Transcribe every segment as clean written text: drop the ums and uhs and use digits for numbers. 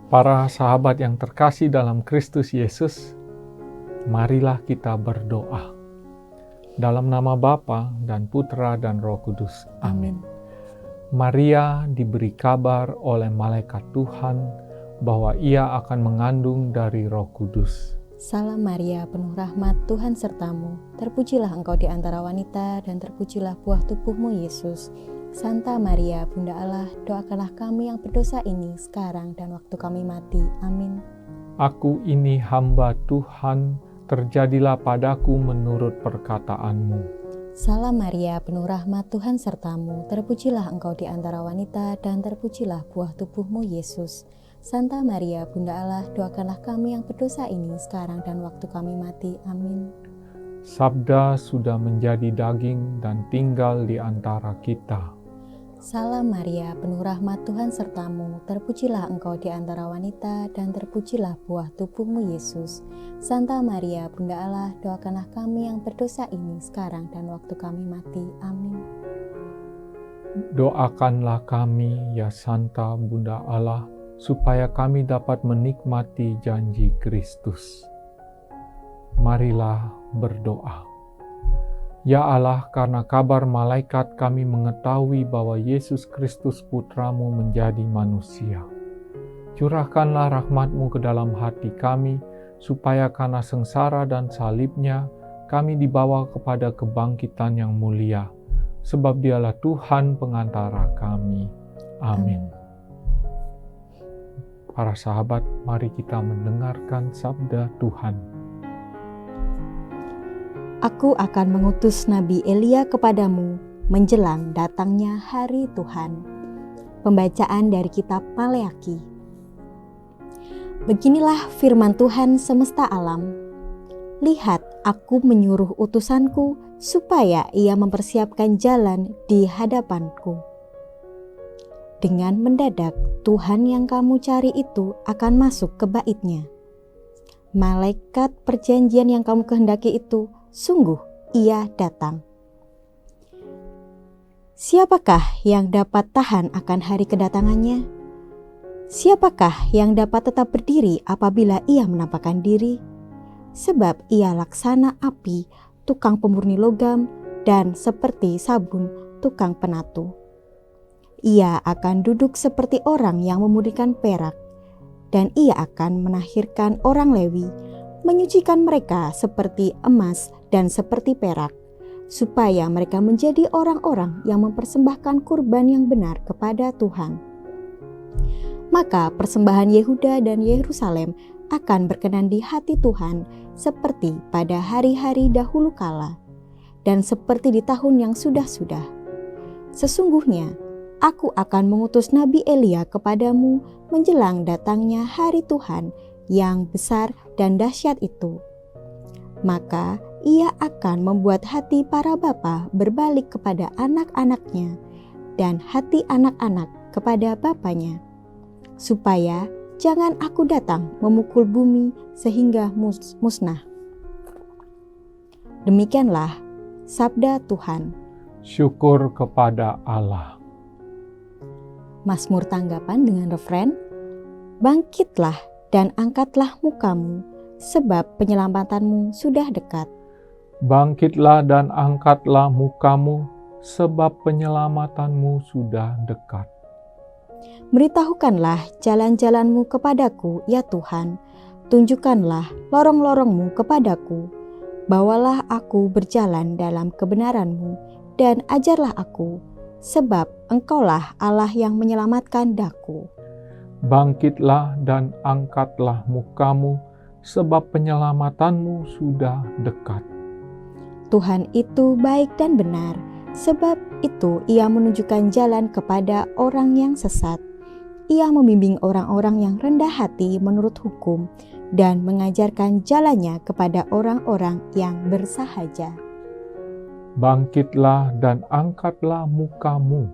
Para sahabat yang terkasih dalam Kristus Yesus, marilah kita berdoa. Dalam nama Bapa dan Putra dan Roh Kudus. Amin. Maria diberi kabar oleh malaikat Tuhan bahwa ia akan mengandung dari Roh Kudus. Salam Maria, penuh rahmat, Tuhan sertamu. Terpujilah engkau di antara wanita dan terpujilah buah tubuhmu Yesus. Santa Maria, Bunda Allah, doakanlah kami yang berdosa ini sekarang dan waktu kami mati. Amin. Aku ini hamba Tuhan, terjadilah padaku menurut perkataanmu. Salam Maria, penuh rahmat, Tuhan sertamu. Terpujilah engkau di antara wanita dan terpujilah buah tubuhmu Yesus. Santa Maria, Bunda Allah, doakanlah kami yang berdosa ini sekarang dan waktu kami mati. Amin. Sabda sudah menjadi daging dan tinggal di antara kita. Salam Maria, penuh rahmat, Tuhan sertamu. Terpujilah engkau di antara wanita dan terpujilah buah tubuhmu Yesus. Santa Maria, Bunda Allah, doakanlah kami yang berdosa ini sekarang dan waktu kami mati. Amin. Doakanlah kami, ya Santa Bunda Allah, supaya kami dapat menikmati janji Kristus. Marilah berdoa. Ya Allah, karena kabar malaikat kami mengetahui bahwa Yesus Kristus Putramu menjadi manusia. Curahkanlah rahmat-Mu ke dalam hati kami, supaya karena sengsara dan salibnya, kami dibawa kepada kebangkitan yang mulia, sebab Dialah Tuhan pengantara kami. Amin. Para sahabat, mari kita mendengarkan sabda Tuhan. Aku akan mengutus Nabi Elia kepadamu menjelang datangnya hari Tuhan. Pembacaan dari kitab Maleaki. Beginilah firman Tuhan semesta alam. Lihat, aku menyuruh utusanku supaya ia mempersiapkan jalan di hadapanku. Dengan mendadak, Tuhan yang kamu cari itu akan masuk ke bait-Nya. Malaikat perjanjian yang kamu kehendaki itu, sungguh ia datang. Siapakah yang dapat tahan akan hari kedatangannya? Siapakah yang dapat tetap berdiri apabila ia menampakkan diri? Sebab ia laksana api, tukang pemurni logam, dan seperti sabun, tukang penatu. Ia akan duduk seperti orang yang memurnikan perak, dan ia akan menahirkan orang Lewi, menyucikan mereka seperti emas dan seperti perak, supaya mereka menjadi orang-orang yang mempersembahkan kurban yang benar kepada Tuhan. Maka persembahan Yehuda dan Yerusalem akan berkenan di hati Tuhan seperti pada hari-hari dahulu kala, dan seperti di tahun yang sudah-sudah. Sesungguhnya, aku akan mengutus Nabi Elia kepadamu menjelang datangnya hari Tuhan yang besar dan dahsyat itu. Maka ia akan membuat hati para bapa berbalik kepada anak-anaknya dan hati anak-anak kepada bapanya, supaya jangan aku datang memukul bumi sehingga musnah. Demikianlah sabda Tuhan. Syukur kepada Allah. Mazmur tanggapan dengan refren, bangkitlah dan angkatlah mukamu, sebab penyelamatanmu sudah dekat. Bangkitlah dan angkatlah mukamu, sebab penyelamatanmu sudah dekat. Beritahukanlah jalan-jalanmu kepadaku, ya Tuhan. Tunjukkanlah lorong-lorongmu kepadaku. Bawalah aku berjalan dalam kebenaranmu, dan ajarlah aku, sebab Engkaulah Allah yang menyelamatkan daku. Bangkitlah dan angkatlah mukamu, sebab penyelamatanmu sudah dekat. Tuhan itu baik dan benar, sebab itu ia menunjukkan jalan kepada orang yang sesat. Ia membimbing orang-orang yang rendah hati menurut hukum dan mengajarkan jalannya kepada orang-orang yang bersahaja. Bangkitlah dan angkatlah mukamu,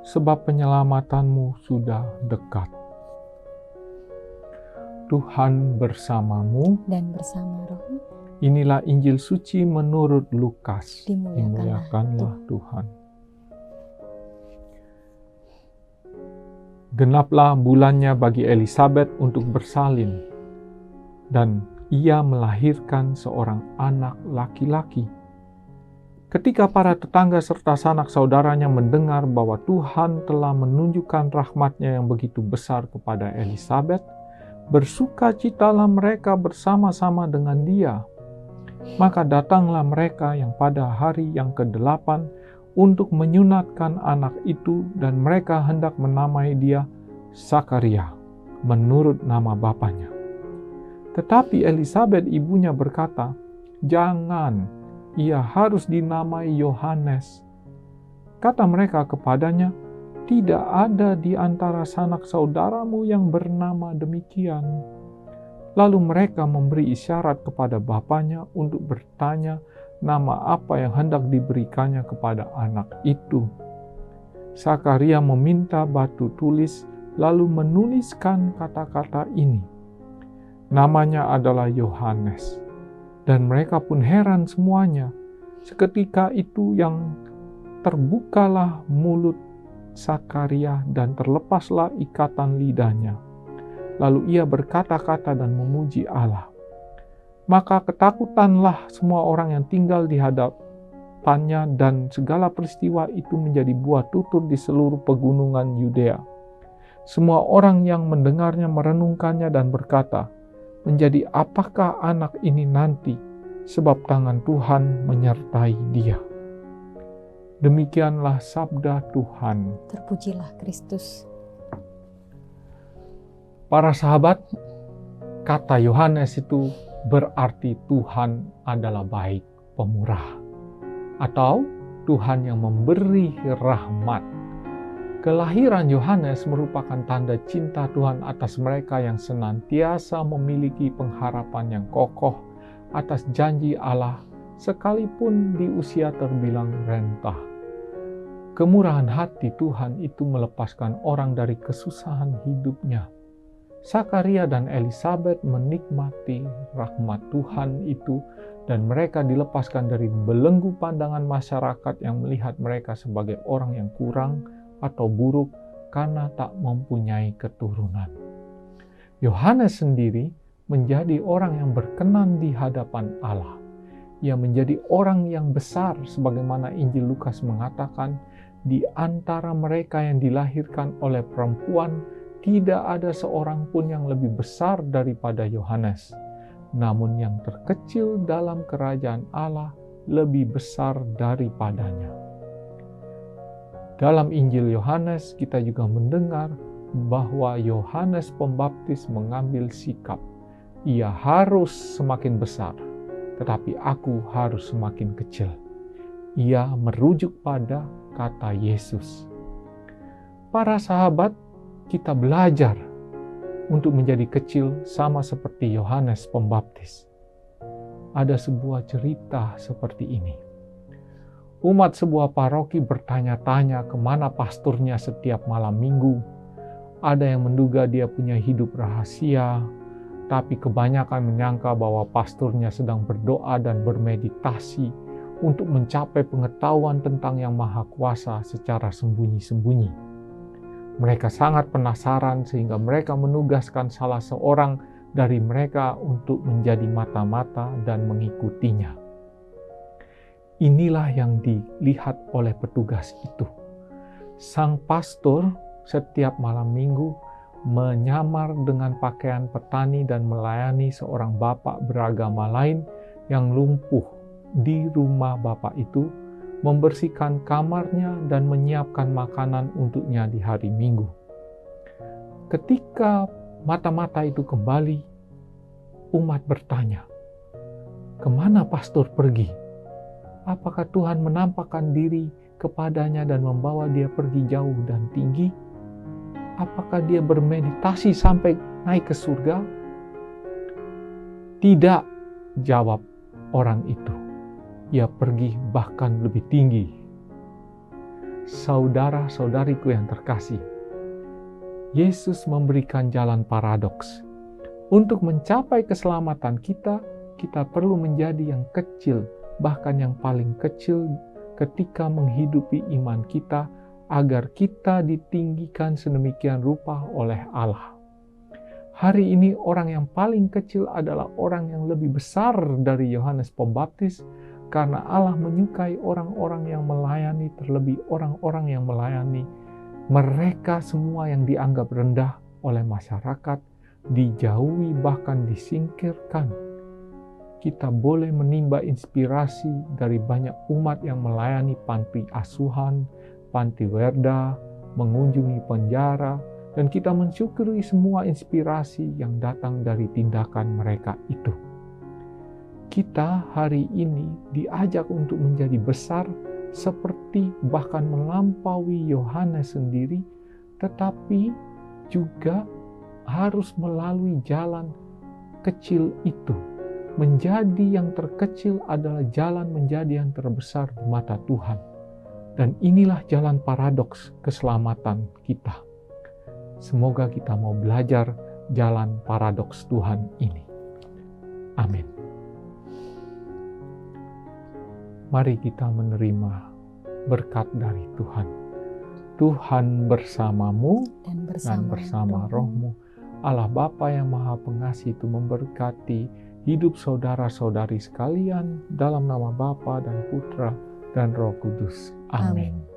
sebab penyelamatanmu sudah dekat. Tuhan bersamamu Dan bersama rohmu. Inilah Injil suci menurut Lukas. Dimuliakanlah Tuhan. Genaplah bulannya bagi Elisabet untuk bersalin, dan ia melahirkan seorang anak laki-laki. Ketika para tetangga serta sanak saudaranya mendengar bahwa Tuhan telah menunjukkan rahmat-Nya yang begitu besar kepada Elisabet, bersukacitalah mereka bersama-sama dengan dia. Maka datanglah mereka yang pada hari yang ke-8 untuk menyunatkan anak itu, dan mereka hendak menamai dia Sakaria, menurut nama bapaknya. Tetapi Elisabet ibunya berkata, "Jangan, ia harus dinamai Yohanes." Kata mereka kepadanya, "Tidak ada di antara sanak saudaramu yang bernama demikian." Lalu mereka memberi isyarat kepada bapaknya untuk bertanya nama apa yang hendak diberikannya kepada anak itu. Sakaria meminta batu tulis, lalu menuliskan kata-kata ini. Namanya adalah Yohanes. Dan mereka pun heran semuanya. Seketika itu yang terbukalah mulut Sakaria dan terlepaslah ikatan lidahnya. Lalu ia berkata-kata dan memuji Allah. Maka ketakutanlah semua orang yang tinggal di hadapannya, dan segala peristiwa itu menjadi buah tutur di seluruh pegunungan Yudea. Semua orang yang mendengarnya merenungkannya dan berkata, "Menjadi apakah anak ini nanti, sebab tangan Tuhan menyertai dia." Demikianlah sabda Tuhan. Terpujilah Kristus. Para sahabat, kata Yohanes itu berarti Tuhan adalah baik, pemurah, atau Tuhan yang memberi rahmat. Kelahiran Yohanes merupakan tanda cinta Tuhan atas mereka yang senantiasa memiliki pengharapan yang kokoh atas janji Allah, sekalipun di usia terbilang renta. Kemurahan hati Tuhan itu melepaskan orang dari kesusahan hidupnya. Sakaria dan Elisabet menikmati rahmat Tuhan itu, dan mereka dilepaskan dari belenggu pandangan masyarakat yang melihat mereka sebagai orang yang kurang atau buruk karena tak mempunyai keturunan. Yohanes sendiri menjadi orang yang berkenan di hadapan Allah. Ia menjadi orang yang besar, sebagaimana Injil Lukas mengatakan, di antara mereka yang dilahirkan oleh perempuan, tidak ada seorang pun yang lebih besar daripada Yohanes. Namun yang terkecil dalam kerajaan Allah lebih besar daripadanya. Dalam Injil Yohanes kita juga mendengar bahwa Yohanes Pembaptis mengambil sikap. Ia harus semakin besar, tetapi aku harus semakin kecil. Ia merujuk pada kata Yesus. Para sahabat, kita belajar untuk menjadi kecil sama seperti Yohanes Pembaptis. Ada sebuah cerita seperti ini. Umat sebuah paroki bertanya-tanya kemana pasturnya setiap malam minggu. Ada yang menduga dia punya hidup rahasia, tapi kebanyakan menyangka bahwa pasturnya sedang berdoa dan bermeditasi untuk mencapai pengetahuan tentang Yang Maha Kuasa secara sembunyi-sembunyi. Mereka sangat penasaran sehingga mereka menugaskan salah seorang dari mereka untuk menjadi mata-mata dan mengikutinya. Inilah yang dilihat oleh petugas itu. Sang pastor setiap malam minggu menyamar dengan pakaian petani dan melayani seorang bapak beragama lain yang lumpuh di rumah bapak itu, membersihkan kamarnya dan menyiapkan makanan untuknya di hari Minggu. Ketika mata-mata itu kembali, umat bertanya, "Kemana pastor pergi? Apakah Tuhan menampakkan diri kepadanya dan membawa dia pergi jauh dan tinggi? Apakah dia bermeditasi sampai naik ke surga?" "Tidak," jawab orang itu. "Ia pergi bahkan lebih tinggi." Saudara-saudariku yang terkasih, Yesus memberikan jalan paradoks. Untuk mencapai keselamatan kita, kita perlu menjadi yang kecil, bahkan yang paling kecil ketika menghidupi iman kita, agar kita ditinggikan sedemikian rupa oleh Allah. Hari ini orang yang paling kecil adalah orang yang lebih besar dari Yohanes Pembaptis, karena Allah menyukai orang-orang yang melayani, terlebih orang-orang yang melayani mereka semua yang dianggap rendah oleh masyarakat, dijauhi bahkan disingkirkan. Kita boleh menimba inspirasi dari banyak umat yang melayani panti asuhan, panti werda, mengunjungi penjara, dan kita mensyukuri semua inspirasi yang datang dari tindakan mereka itu. Kita hari ini diajak untuk menjadi besar seperti bahkan melampaui Yohanes sendiri, tetapi juga harus melalui jalan kecil itu. Menjadi yang terkecil adalah jalan menjadi yang terbesar di mata Tuhan. Dan inilah jalan paradoks keselamatan kita. Semoga kita mau belajar jalan paradoks Tuhan ini. Amin. Mari kita menerima berkat dari Tuhan. Tuhan bersamamu dan bersama rohmu. Allah Bapa yang Maha Pengasih itu memberkati hidup saudara-saudari sekalian dalam nama Bapa dan Putra dan Roh Kudus. Amin.